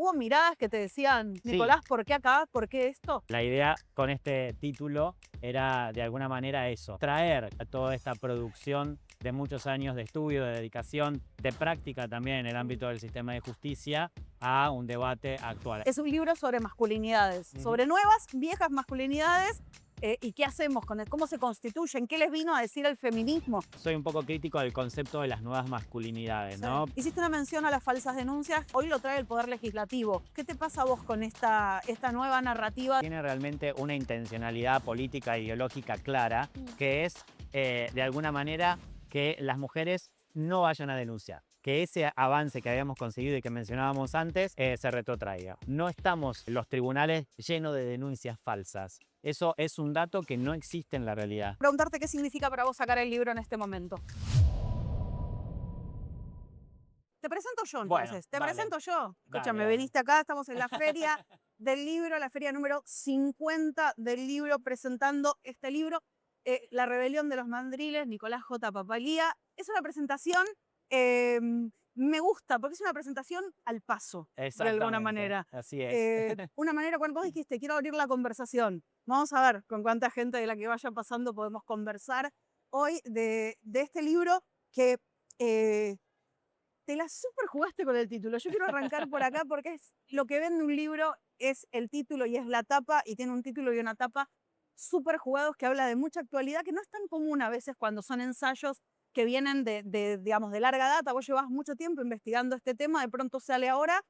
¿Hubo miradas que te decían, Sí, Nicolás, ¿por qué acá? ¿Por qué esto? la idea con este título era de alguna manera eso, traer a toda esta producción de muchos años de estudio, de dedicación, de práctica también en el ámbito del sistema de justicia a un debate actual. Es un libro sobre masculinidades, sobre nuevas, viejas masculinidades y qué hacemos con él, cómo se constituyen, qué les vino a decir el feminismo. Soy un poco crítico del concepto de las nuevas masculinidades, Sí. ¿no? Hiciste una mención a las falsas denuncias, hoy lo trae el Poder Legislativo. ¿Qué te pasa a vos con esta nueva narrativa? Tiene realmente una intencionalidad política e ideológica clara, que es, de alguna manera, que las mujeres no vayan a denunciar, que ese avance que habíamos conseguido y que mencionábamos antes se retrotraiga. No estamos en los tribunales llenos de denuncias falsas. Eso es un dato que no existe en la realidad. Preguntarte qué significa para vos sacar el libro en este momento. Te presento yo Bueno, entonces, te dale, presento yo. dale, Escúchame, dale. veniste acá, estamos en la feria del libro, la feria número 50 del libro, presentando este libro, La rebelión de los mandriles, Nicolás J. Papalía. Es una presentación, eh, me gusta, porque es una presentación al paso, de alguna Exactamente, manera. así es. Una manera, cuando vos dijiste, quiero abrir la conversación, vamos a ver con cuánta gente de la que vaya pasando podemos conversar hoy de este libro que... te la super jugaste con el título. Yo quiero arrancar por acá porque es lo que vende un libro, es el título y es la tapa, y tiene un título y una tapa súper jugados que habla de mucha actualidad, que no es tan común a veces cuando son ensayos que vienen digamos, de larga data. Vos llevas mucho tiempo investigando este tema, de pronto sale ahora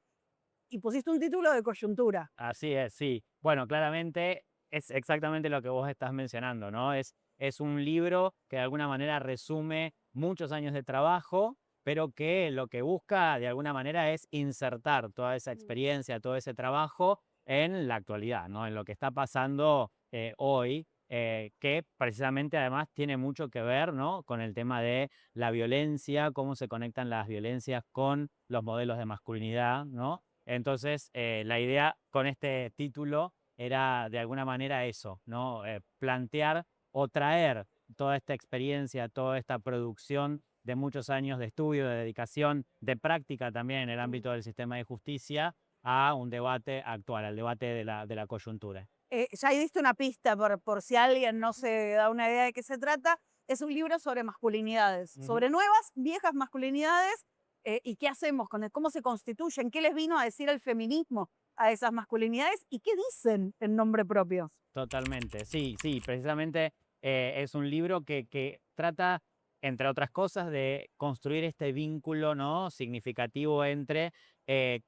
y pusiste un título de coyuntura. Así es, sí. Bueno, claramente es exactamente lo que vos estás mencionando, ¿no? Es un libro que de alguna manera resume muchos años de trabajo, pero que lo que busca de alguna manera es insertar toda esa experiencia, todo ese trabajo en la actualidad, ¿no? En lo que está pasando hoy, que precisamente además tiene mucho que ver, ¿no? Con el tema de la violencia, cómo se conectan las violencias con los modelos de masculinidad, ¿no? Entonces, la idea con este título era de alguna manera eso, ¿no? Plantear o traer toda esta experiencia, toda esta producción de muchos años de estudio, de dedicación, de práctica también en el ámbito del sistema de justicia a un debate actual, al debate de la coyuntura. Ya ahí diste una pista por si alguien no se da una idea de qué se trata. Es un libro sobre masculinidades, sobre nuevas, viejas masculinidades y qué hacemos con cómo se constituyen, qué les vino a decir el feminismo a esas masculinidades y qué dicen en nombre propio. Totalmente, sí, sí, precisamente es un libro que trata, entre otras cosas, de construir este vínculo, ¿no? Significativo entre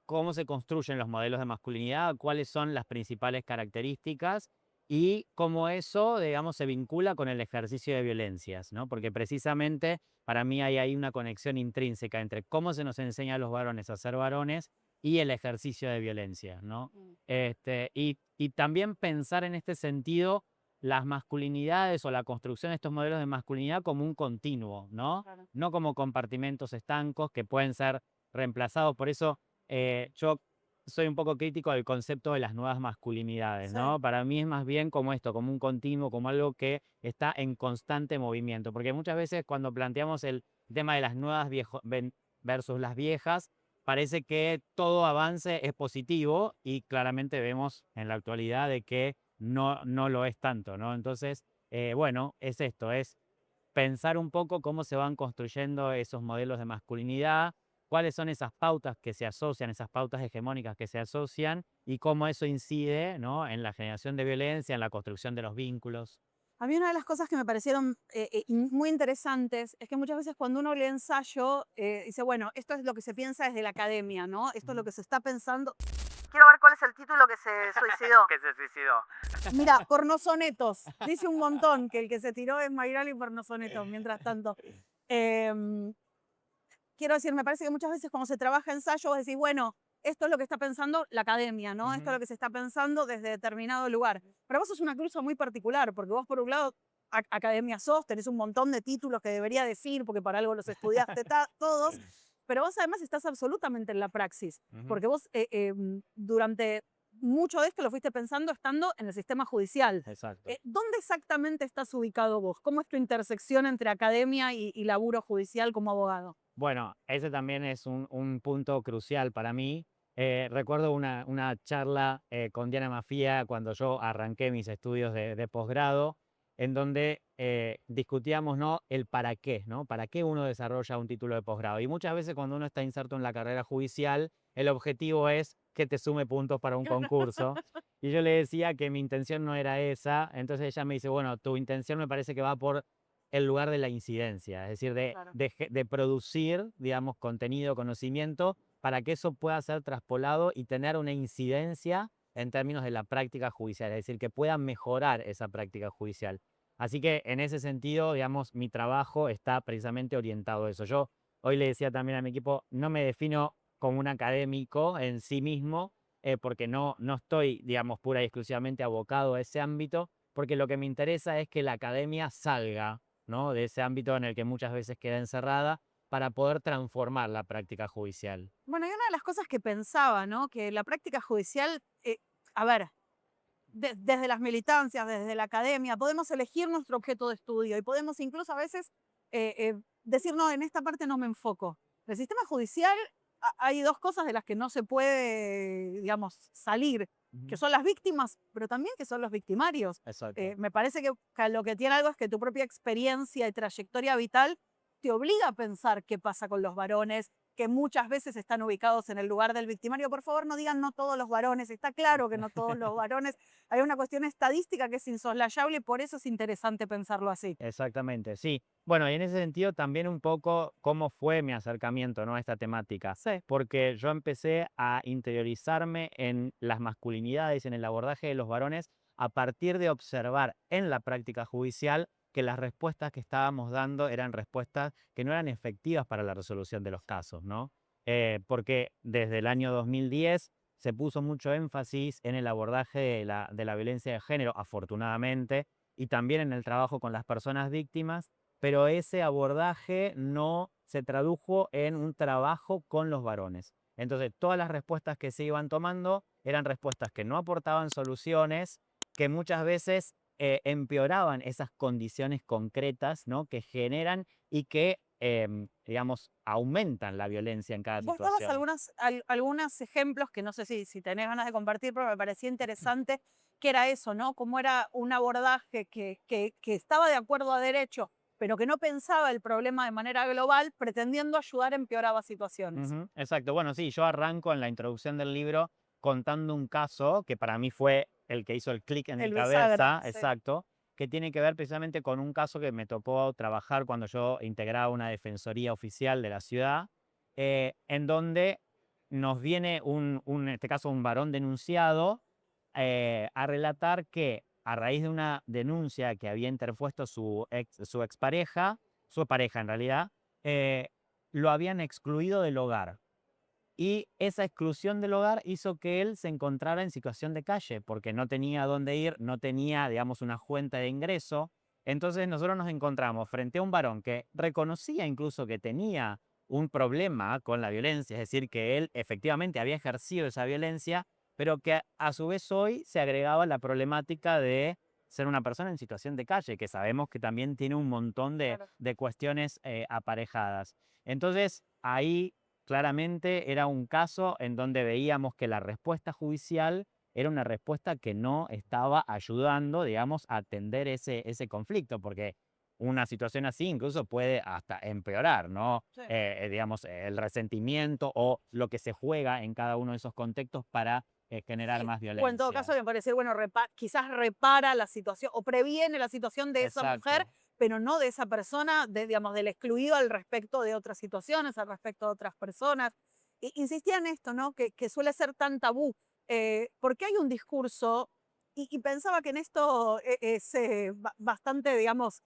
cómo se construyen los modelos de masculinidad, cuáles son las principales características y cómo eso, digamos, se vincula con el ejercicio de violencias, ¿no? Porque precisamente para mí hay ahí una conexión intrínseca entre cómo se nos enseña a los varones a ser varones y el ejercicio de violencia, ¿no? Y también pensar en este sentido las masculinidades o la construcción de estos modelos de masculinidad como un continuo, ¿no? Claro. No como compartimentos estancos que pueden ser reemplazados. Por eso yo soy un poco crítico del concepto de las nuevas masculinidades, Sí. ¿no? Para mí es más bien como esto, como un continuo, como algo que está en constante movimiento. Porque muchas veces cuando planteamos el tema de las nuevas versus las viejas, parece que todo avance es positivo y claramente vemos en la actualidad de que no lo es tanto, ¿no? Entonces, bueno, es esto, es pensar un poco cómo se van construyendo esos modelos de masculinidad, cuáles son esas pautas que se asocian, esas pautas hegemónicas que se asocian y cómo eso incide, ¿no? En la generación de violencia, en la construcción de los vínculos. A mí una de las cosas que me parecieron muy interesantes es que muchas veces cuando uno lee ensayo, dice, bueno, esto es lo que se piensa desde la academia, ¿no? Esto es lo que se está pensando. Quiero ver cuál es el título que se suicidó. Que se suicidó. Mira, pornosonetos. Dice un montón que el que se tiró es Mayrali pornosonetos, mientras tanto. Em, quiero decir, me parece que muchas veces cuando se trabaja ensayo, vos decís, bueno, esto es lo que está pensando la academia, ¿no? Esto es lo que se está pensando desde determinado lugar. Para vos es una cruza muy particular, porque vos por un lado academia sos, tenés un montón de títulos que debería decir, porque para algo los estudiaste todos, pero vos además estás absolutamente en la praxis, Ujú. porque vos durante mucho de esto lo fuiste pensando estando en el sistema judicial. Exacto. ¿Dónde exactamente estás ubicado vos? ¿Cómo es tu intersección entre academia y laburo judicial como abogado? Bueno, ese también es un punto crucial para mí, Recuerdo una charla con Diana Mafía cuando yo arranqué mis estudios de posgrado, en donde discutíamos, ¿no?, el para qué, ¿no? ¿Para qué uno desarrolla un título de posgrado? Y muchas veces cuando uno está inserto en la carrera judicial, el objetivo es que te sume puntos para un concurso. Y yo le decía que mi intención no era esa, entonces ella me dice, bueno, tu intención me parece que va por el lugar de la incidencia, es decir, Claro. de producir, digamos, contenido, conocimiento, para que eso pueda ser traspolado y tener una incidencia en términos de la práctica judicial, es decir, que pueda mejorar esa práctica judicial. Así que en ese sentido, digamos, mi trabajo está precisamente orientado a eso. Yo hoy le decía también a mi equipo, no me defino como un académico en sí mismo, porque no estoy, digamos, pura y exclusivamente abocado a ese ámbito, porque lo que me interesa es que la academia salga, ¿no?, de ese ámbito en el que muchas veces queda encerrada para poder transformar la práctica judicial. Bueno, y una de las cosas que pensaba, ¿no? Que la práctica judicial, a ver, desde las militancias, desde la academia, podemos elegir nuestro objeto de estudio y podemos incluso a veces decir, no, en esta parte no me enfoco. El sistema judicial, hay dos cosas de las que no se puede, digamos, salir, que Ujú. son las víctimas, pero también que son los victimarios. Exacto. Me parece que lo que tiene algo es que tu propia experiencia y trayectoria vital te obliga a pensar qué pasa con los varones, que muchas veces están ubicados en el lugar del victimario. Por favor, no digan no todos los varones, está claro que no todos los varones. Hay una cuestión estadística que es insoslayable y por eso es interesante pensarlo así. Exactamente, sí. Bueno, y en ese sentido también un poco cómo fue mi acercamiento, ¿no?, a esta temática, Sí, porque yo empecé a interiorizarme en las masculinidades, en el abordaje de los varones, a partir de observar en la práctica judicial que las respuestas que estábamos dando eran respuestas que no eran efectivas para la resolución de los casos, ¿no? Porque desde el año 2010 se puso mucho énfasis en el abordaje de la violencia de género, afortunadamente, y también en el trabajo con las personas víctimas, pero ese abordaje no se tradujo en un trabajo con los varones. Entonces, todas las respuestas que se iban tomando eran respuestas que no aportaban soluciones, que muchas veces empeoraban esas condiciones concretas, ¿no?, que generan y que, digamos, aumentan la violencia en cada vos dabas situación. algunos ejemplos que no sé si tenés ganas de compartir, pero me parecía interesante que era eso, ¿no? Cómo era un abordaje que estaba de acuerdo a derecho, pero que no pensaba el problema de manera global, pretendiendo ayudar empeoraba situaciones. Ujú, exacto. Bueno, sí, yo arranco en la introducción del libro contando un caso que para mí fue el que hizo el clic en mi El bisagra, cabeza, sí. exacto, que tiene que ver precisamente con un caso que me tocó trabajar cuando yo integraba una defensoría oficial de la ciudad, en donde nos viene en este caso, un varón denunciado, a relatar que a raíz de una denuncia que había interpuesto su expareja, su pareja en realidad, eh, lo habían excluido del hogar. Y esa exclusión del hogar hizo que él se encontrara en situación de calle, porque no tenía dónde ir, no tenía, digamos, una fuente de ingreso. Entonces nosotros nos encontramos frente a un varón que reconocía incluso que tenía un problema con la violencia, es decir, que él efectivamente había ejercido esa violencia, pero que a su vez hoy se agregaba la problemática de ser una persona en situación de calle, que sabemos que también tiene un montón Claro. de cuestiones aparejadas. Entonces, ahí claramente era un caso en donde veíamos que la respuesta judicial era una respuesta que no estaba ayudando, digamos, a atender ese conflicto, porque una situación así incluso puede hasta empeorar, ¿no? Sí. Digamos, el resentimiento o lo que se juega en cada uno de esos contextos para generar Sí, más o en todo caso, violencia. me parece, bueno, quizás repara la situación o previene la situación de esa mujer, Exacto. pero no de esa persona, digamos, del excluido al respecto de otras situaciones, al respecto de otras personas. Insistía en esto, ¿no? Que suele ser tan tabú, porque hay un discurso, y pensaba que en esto es bastante, digamos,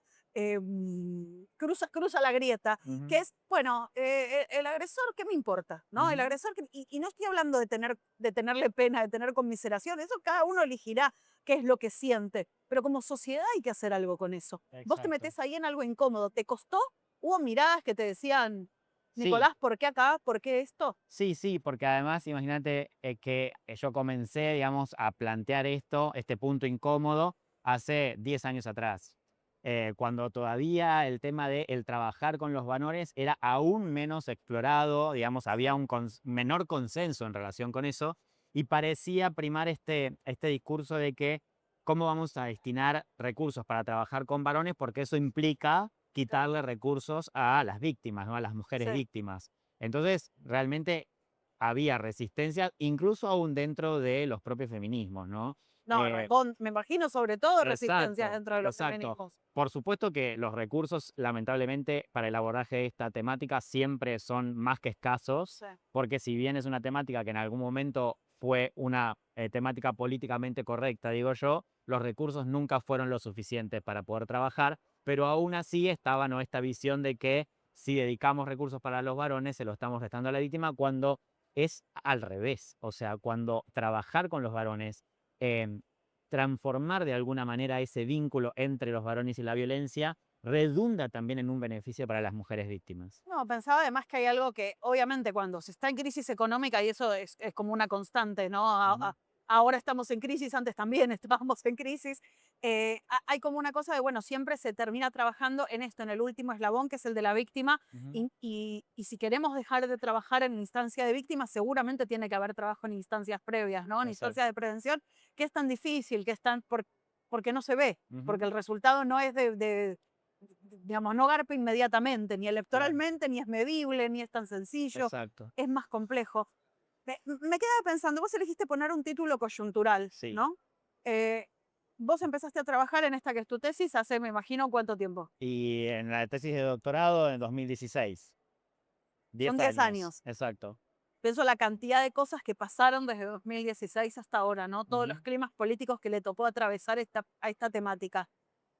cruza la grieta, que Ujú, es, bueno, el agresor, ¿qué me importa? ¿No? El ujú, agresor, y no estoy hablando de tenerle pena, de tener conmiseración, eso cada uno elegirá qué es lo que siente, pero como sociedad hay que hacer algo con eso. Vos te exacto. metés ahí en algo incómodo, ¿te costó? ¿Hubo miradas que te decían, Sí, Nicolás, ¿por qué acá? ¿Por qué esto? sí, sí, porque además imagínate que yo comencé, digamos, a plantear esto, este punto incómodo, hace 10 años atrás. cuando todavía el tema de el trabajar con los varones era aún menos explorado, digamos, había un menor consenso en relación con eso, y parecía primar este discurso de que cómo vamos a destinar recursos para trabajar con varones, porque eso implica quitarle recursos a las víctimas, ¿no? A las mujeres Sí. víctimas. Entonces, realmente había resistencia, incluso aún dentro de los propios feminismos, ¿no? No, me imagino sobre todo resistencias Exacto, dentro de los exacto. feminismos. Por supuesto que los recursos, lamentablemente, para el abordaje de esta temática siempre son más que escasos, Sí. porque si bien es una temática que en algún momento fue una temática políticamente correcta, digo yo, los recursos nunca fueron lo suficientes para poder trabajar, pero aún así estaba, ¿no?, esta visión de que si dedicamos recursos para los varones, se lo estamos restando a la víctima, cuando es al revés. O sea, cuando trabajar con los varones, em, transformar de alguna manera ese vínculo entre los varones y la violencia, redunda también en un beneficio para las mujeres víctimas. No, pensaba además que hay algo que, obviamente, cuando se está en crisis económica, y eso es como una constante, ¿no? Ujú. Ahora estamos en crisis, antes también estábamos en crisis. Hay como una cosa de, bueno, siempre se termina trabajando en esto, en el último eslabón, que es el de la víctima, Ujú. y si queremos dejar de trabajar en instancia de víctima, seguramente tiene que haber trabajo en instancias previas, ¿no? En Exacto. instancias de prevención, que es tan difícil, que es tan, porque no se ve, porque Ujú. el resultado no es digamos, no garpa inmediatamente, ni Claro. electoralmente, ni es medible, ni es tan sencillo, Exacto. es más complejo. Me quedaba pensando, vos elegiste poner un título coyuntural, Sí. ¿no? Eh, vos empezaste a trabajar en esta que es tu tesis hace, me imagino, ¿cuánto tiempo? Y en la tesis de doctorado en 2016, Son 10 10 años, años. exacto. Pienso la cantidad de cosas que pasaron desde 2016 hasta ahora, ¿no? Todos Ujú. los climas políticos que le tocó atravesar a esta temática.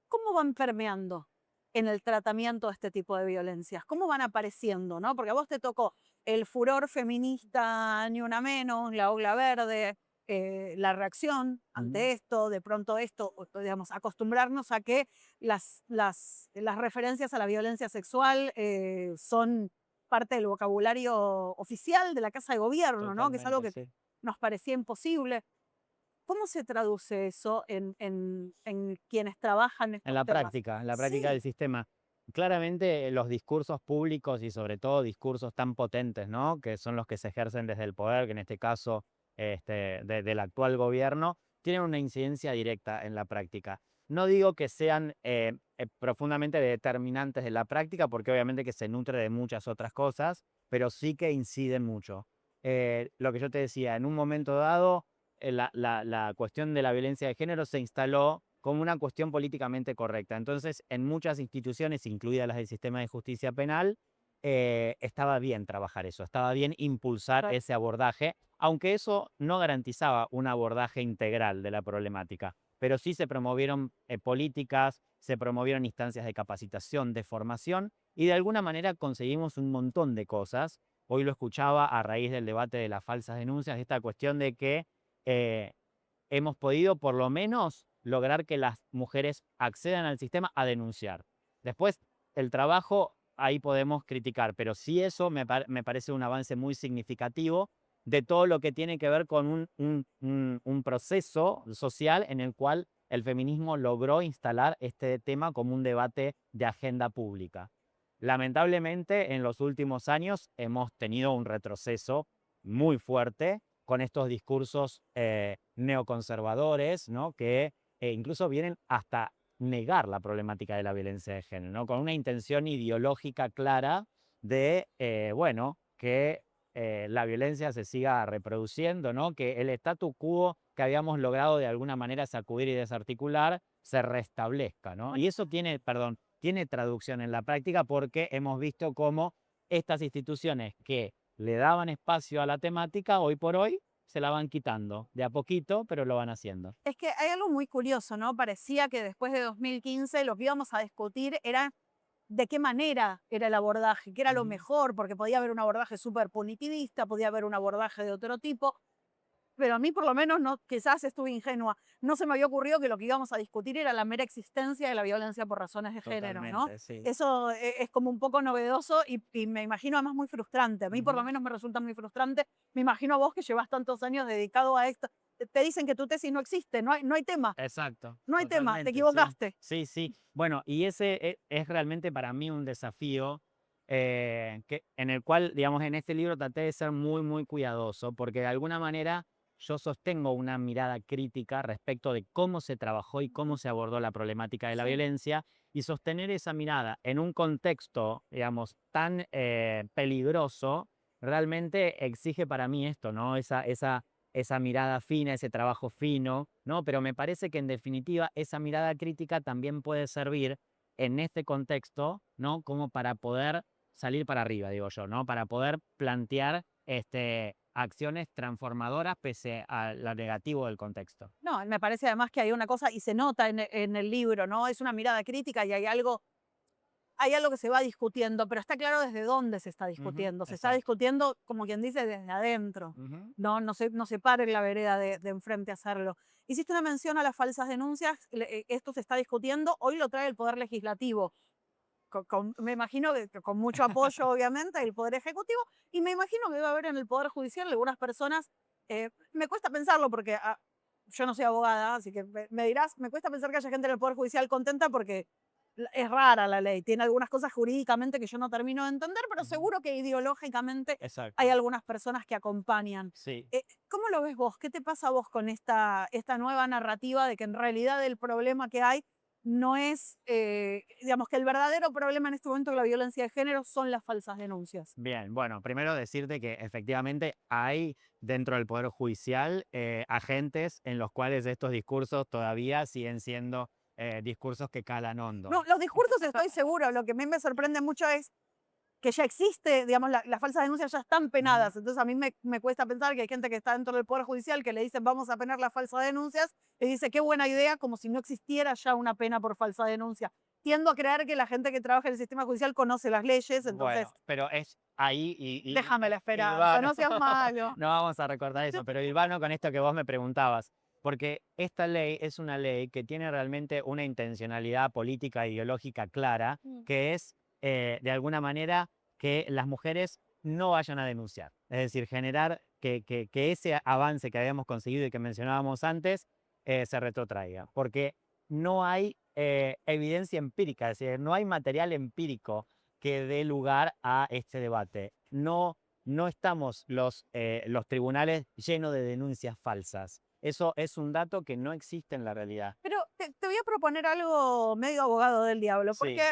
¿Cómo van permeando en el tratamiento de este tipo de violencias? ¿Cómo van apareciendo, no? Porque a vos te tocó el furor feminista, ni una menos, la ola verde, la reacción Ujú. ante esto, de pronto esto, digamos, acostumbrarnos a que las referencias a la violencia sexual son parte del vocabulario oficial de la Casa de Gobierno, ¿no? Que es algo Totalmente, que sí. nos parecía imposible. ¿Cómo se traduce eso en quienes trabajan estos temas? En la práctica Sí, del sistema. Claramente los discursos públicos y sobre todo discursos tan potentes, ¿no? Que son los que se ejercen desde el poder, que en este caso del actual gobierno, tienen una incidencia directa en la práctica. No digo que sean profundamente determinantes de la práctica, porque obviamente que se nutre de muchas otras cosas, pero sí que inciden mucho. Lo que yo te decía, en un momento dado, la cuestión de la violencia de género se instaló como una cuestión políticamente correcta. Entonces, en muchas instituciones, incluidas las del sistema de justicia penal, estaba bien trabajar eso, estaba bien impulsar correcto. ese abordaje, aunque eso no garantizaba un abordaje integral de la problemática. Pero sí se promovieron políticas, se promovieron instancias de capacitación, de formación, y de alguna manera conseguimos un montón de cosas. Hoy lo escuchaba a raíz del debate de las falsas denuncias, esta cuestión de que eh, hemos podido por lo menos lograr que las mujeres accedan al sistema a denunciar. Después, el trabajo, ahí podemos criticar, pero sí eso me parece un avance muy significativo de todo lo que tiene que ver con un proceso social en el cual el feminismo logró instalar este tema como un debate de agenda pública. Lamentablemente, en los últimos años hemos tenido un retroceso muy fuerte con estos discursos neoconservadores, ¿no? Que incluso vienen hasta negar la problemática de la violencia de género, ¿no? Con una intención ideológica clara de, bueno, que la violencia se siga reproduciendo, ¿no? Que el statu quo que habíamos logrado de alguna manera sacudir y desarticular se restablezca, ¿no? Y eso tiene, perdón, tiene traducción en la práctica porque hemos visto cómo estas instituciones que le daban espacio a la temática, hoy por hoy se la van quitando, de a poquito, pero lo van haciendo. Es que hay algo muy curioso, ¿no? Parecía que después de 2015 lo que íbamos a discutir era de qué manera era el abordaje, qué era lo Ujú. mejor, porque podía haber un abordaje súper punitivista, podía haber un abordaje de otro tipo, pero a mí por lo menos, no, quizás estuve ingenua, no se me había ocurrido que lo que íbamos a discutir era la mera existencia de la violencia por razones de género, ¿no? Totalmente, sí. Eso es como un poco novedoso y me imagino además muy frustrante. A mí por lo Ujú. menos me resulta muy frustrante. Me imagino a vos que llevas tantos años dedicado a esto. te dicen que tu tesis no existe, no hay tema, Exacto, no hay tema, te totalmente, sí. equivocaste. Sí, sí. Bueno, y ese es realmente para mí un desafío en el cual, digamos, en este libro traté de ser muy, muy cuidadoso, porque de alguna manera yo sostengo una mirada crítica respecto de cómo se trabajó y cómo se abordó la problemática de la Sí. violencia, y sostener esa mirada en un contexto, digamos, tan peligroso, realmente exige para mí esto, ¿no? Esa mirada fina, ese trabajo fino, ¿no? Pero me parece que en definitiva esa mirada crítica también puede servir en este contexto, ¿no? Como para poder salir para arriba, digo yo, ¿no? Para poder plantear acciones transformadoras pese a lo negativo del contexto. No, me parece además que hay una cosa, y se nota en el libro, ¿no? Es una mirada crítica y hay algo que se va discutiendo, pero está claro desde dónde se está Ujú, discutiendo. Se está exacto. discutiendo, como quien dice, desde adentro. Ujú. No se pare en la vereda de enfrente a hacerlo. Hiciste una mención a las falsas denuncias. Esto se está discutiendo. Hoy lo trae el Poder Legislativo. Me imagino que con mucho apoyo, obviamente, del Poder Ejecutivo. Y me imagino que va a haber en el Poder Judicial algunas personas. Me cuesta pensarlo porque yo no soy abogada, así que me dirás, me cuesta pensar que haya gente en el Poder Judicial contenta porque es rara la ley, tiene algunas cosas jurídicamente que yo no termino de entender, pero Ujú. seguro que ideológicamente hay Exacto. algunas personas que acompañan. Sí. ¿Cómo lo ves vos? ¿Qué te pasa a vos con esta nueva narrativa de que en realidad el problema que hay no es, digamos, que el verdadero problema en este momento de la violencia de género son las falsas denuncias? Bien, bueno, primero decirte que efectivamente hay dentro del Poder Judicial agentes en los cuales estos discursos todavía siguen siendo discursos que calan hondo. No, los discursos estoy seguro, lo que a mí me sorprende mucho es que ya existe, digamos, las falsas denuncias ya están Ujú. penadas. Entonces a mí me cuesta pensar que hay gente que está dentro del Poder Judicial que le dicen vamos a penar las falsas denuncias y dice qué buena idea, como si no existiera ya una pena por falsa denuncia. Tiendo a creer que la gente que trabaja en el sistema judicial conoce las leyes, entonces Bueno, pero es ahí déjame la esperanza, hilvano, no seas malo. no vamos a recordar eso, pero hilvano con esto que vos me preguntabas, porque esta ley es una ley que tiene realmente una intencionalidad política e ideológica clara, Mm. que es de alguna manera que las mujeres no vayan a denunciar, es decir, generar que ese avance que habíamos conseguido y que mencionábamos antes se retrotraiga, porque no hay evidencia empírica, es decir, no hay material empírico que dé lugar a este debate. No, no estamos los tribunales llenos de denuncias falsas. Eso es un dato que no existe en la realidad. Pero te voy a proponer algo medio abogado del diablo, porque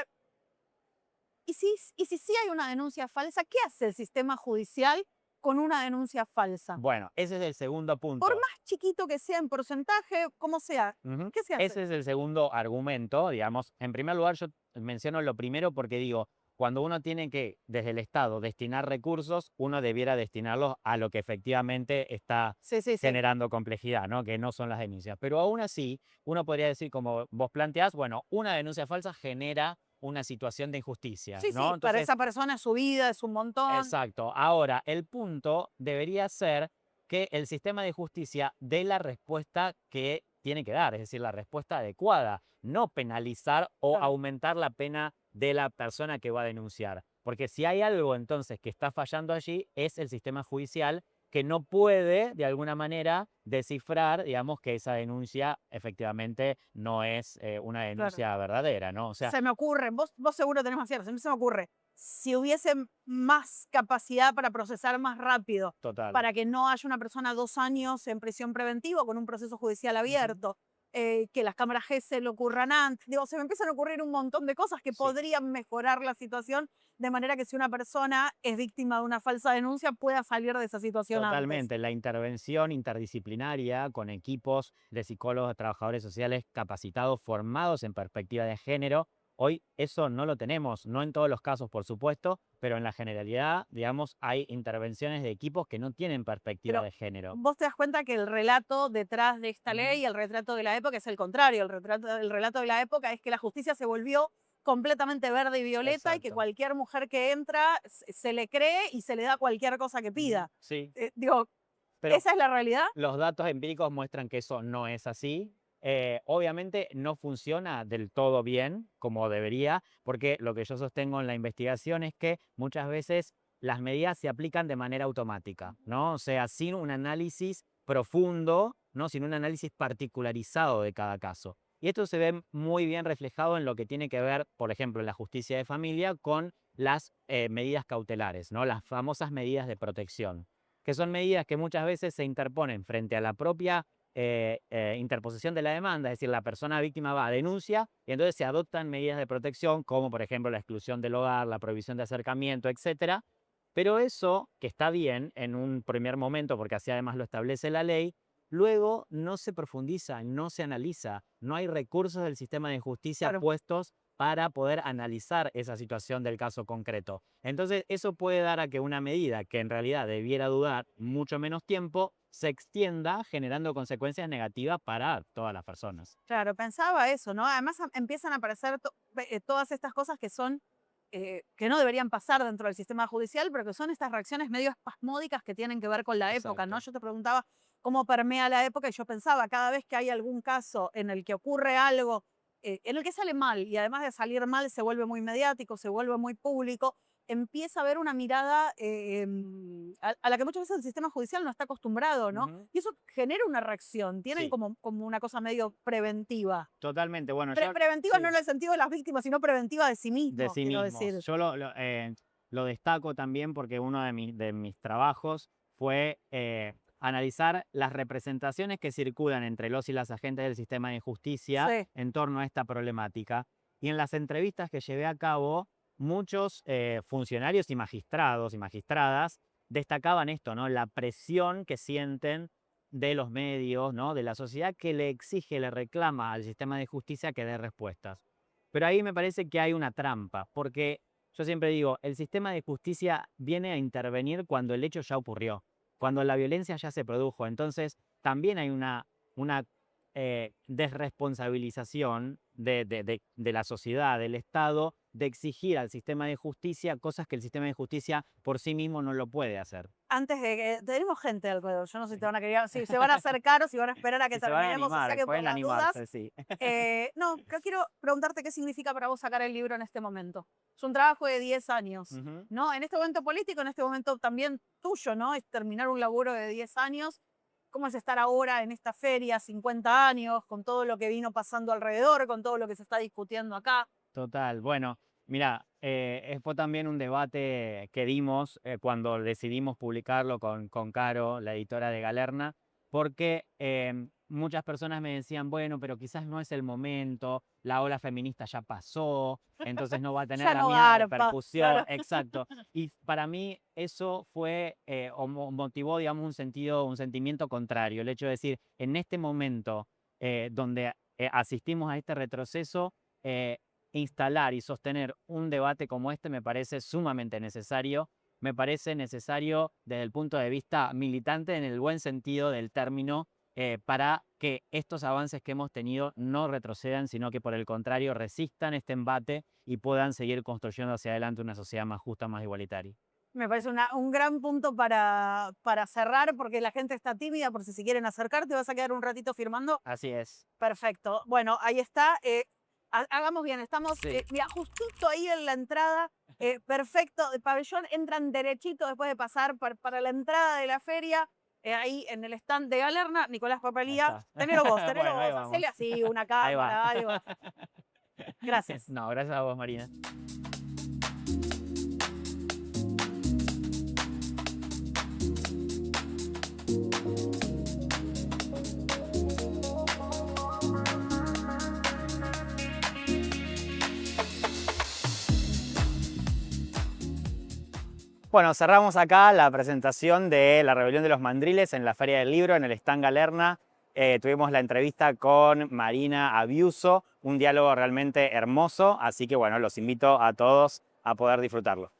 Sí. ¿y si sí hay una denuncia falsa? ¿Qué hace el sistema judicial con una denuncia falsa? Bueno, ese es el segundo Por punto. más chiquito que sea en porcentaje, como sea, Ujú. ¿qué se hace? Ese es el segundo argumento, digamos. En primer lugar, yo menciono lo primero porque digo, cuando uno tiene que, desde el Estado, destinar recursos, uno debiera destinarlos a lo que efectivamente está Sí, sí, sí. generando complejidad, ¿no? Que no son las denuncias. Pero aún así, uno podría decir, como vos planteás, bueno, una denuncia falsa genera una situación de injusticia, Sí, ¿no? sí, para Entonces, esa persona es su vida, es un montón. exacto. Ahora, el punto debería ser que el sistema de justicia dé la respuesta que tiene que dar, es decir, la respuesta adecuada, no penalizar o Claro. aumentar la pena de la persona que va a denunciar. Porque si hay algo entonces que está fallando allí, es el sistema judicial que no puede, de alguna manera, descifrar, digamos, que esa denuncia efectivamente no es una Claro. denuncia verdadera, ¿no? O sea, Se me ocurre, vos seguro tenés más cierto, a mí se me ocurre, si hubiese más capacidad para procesar más rápido, total. para que no haya una persona 2 años en prisión preventiva con un proceso judicial Ujú. abierto, que las cámaras GESE lo ocurran antes, digo, se me empiezan a ocurrir un montón de cosas que Sí. podrían mejorar la situación, de manera que si una persona es víctima de una falsa denuncia pueda salir de esa situación antes. Totalmente, la intervención interdisciplinaria con equipos de psicólogos, trabajadores sociales capacitados, formados en perspectiva de género. Hoy eso no lo tenemos, no en todos los casos, por supuesto, pero en la generalidad, digamos, hay intervenciones de equipos que no tienen perspectiva Pero de género. vos te das cuenta que el relato detrás de esta Ujú. ley, el retrato de la época, es el contrario. El relato de la época es que la justicia se volvió completamente verde y violeta y que Exacto. cualquier mujer que entra se le cree y se le da cualquier cosa que Ujú. pida. Sí, Digo, pero ¿esa es la realidad? los datos empíricos muestran que eso no es así. Obviamente no funciona del todo bien como debería, porque lo que yo sostengo en la investigación es que muchas veces las medidas se aplican de manera automática, ¿no? O sea, sin un análisis profundo ¿no? Sino un análisis particularizado de cada caso. Y esto se ve muy bien reflejado en lo que tiene que ver, por ejemplo, en la justicia de familia con las medidas cautelares, ¿no? Las famosas medidas de protección, que son medidas que muchas veces se interponen frente a la propia interposición de la demanda, es decir, la persona víctima va a denuncia y entonces se adoptan medidas de protección como por ejemplo la exclusión del hogar, la prohibición de acercamiento, etcétera. Pero eso, que está bien en un primer momento porque así además lo establece la ley, luego no se profundiza, no se analiza, no hay recursos del sistema de justicia Claro. puestos para poder analizar esa situación del caso concreto. Entonces, eso puede dar a que una medida que en realidad debiera durar mucho menos tiempo se extienda, generando consecuencias negativas para todas las personas. Claro, pensaba eso, ¿no? Además empiezan a aparecer todas estas cosas que son, que no deberían pasar dentro del sistema judicial, pero que son estas reacciones medio espasmódicas que tienen que ver con la época, ¿no? Exacto. Yo te preguntaba cómo permea la época y yo pensaba, cada vez que hay algún caso en el que ocurre algo, en el que sale mal y además de salir mal se vuelve muy mediático, se vuelve muy público, empieza a haber una mirada a la que muchas veces el sistema judicial no está acostumbrado, ¿no? Ujú. Y eso genera una reacción, tienen Sí, como una cosa medio preventiva. totalmente. Bueno, yo Preventiva no sí, en el sentido de las víctimas, sino preventiva de sí de mismos, sí quiero mismos. decir. Yo lo destaco también porque uno de mis trabajos fue analizar las representaciones que circulan entre los y las agentes del sistema de justicia Sí, en torno a esta problemática. Y en las entrevistas que llevé a cabo, muchos funcionarios y magistrados y magistradas destacaban esto, ¿no? La presión que sienten de los medios, ¿no? De la sociedad que le exige, le reclama al sistema de justicia que dé respuestas. Pero ahí me parece que hay una trampa, porque yo siempre digo, el sistema de justicia viene a intervenir cuando el hecho ya ocurrió, cuando la violencia ya se produjo. Entonces, también hay una desresponsabilización de la sociedad, del Estado, de exigir al sistema de justicia cosas que el sistema de justicia por sí mismo no lo puede hacer. antes de que tenemos gente alrededor, yo no sé si te Sí. van a querer, si se van a acercar o si van a esperar a que Si se van a terminemos, o sea animar, que por pueden las dudas, animarse, sí. no, yo quiero preguntarte qué significa para vos sacar el libro en este momento. Es un trabajo de 10 años, Ujú. ¿no? En este momento político, en este momento también tuyo, ¿no? Es terminar un laburo de 10 años. ¿Cómo es estar ahora en esta feria, 50 años, con todo lo que vino pasando alrededor, con todo lo que se está discutiendo acá? Total. Bueno, mira, fue también un debate que dimos cuando decidimos publicarlo con Caro, la editora de Galerna, porque muchas personas me decían, bueno, pero quizás no es el momento, la ola feminista ya pasó, entonces no va a tener Ya la no misma garpa, repercusión. claro. Exacto. Y para mí eso fue, o motivó, digamos, un sentimiento contrario, el hecho de decir, en este momento donde asistimos a este retroceso, eh, instalar y sostener un debate como este me parece sumamente necesario. Me parece necesario desde el punto de vista militante, en el buen sentido del término, para que estos avances que hemos tenido no retrocedan, sino que por el contrario resistan este embate y puedan seguir construyendo hacia adelante una sociedad más justa, más igualitaria. Me parece un gran punto para cerrar, porque la gente está tímida, por si se quieren acercar, ¿te vas a quedar un ratito firmando? Así es. Perfecto. Bueno, ahí está. Hagamos bien, estamos, Sí. mira, justito ahí en la entrada, perfecto, de pabellón, entran derechito después de pasar para la entrada de la feria, ahí en el stand de Galerna, Nicolás Ahí Papalía, está. tenelo Bueno, ahí vos, hacele vamos. así, una Ahí va. cámara, algo. Gracias. No, gracias a vos, Marina. Bueno, cerramos acá la presentación de La Rebelión de los Mandriles en la Feria del Libro, en el stand Galerna. Tuvimos la entrevista con Marina Abiuso, un diálogo realmente hermoso, así que bueno, los invito a todos a poder disfrutarlo.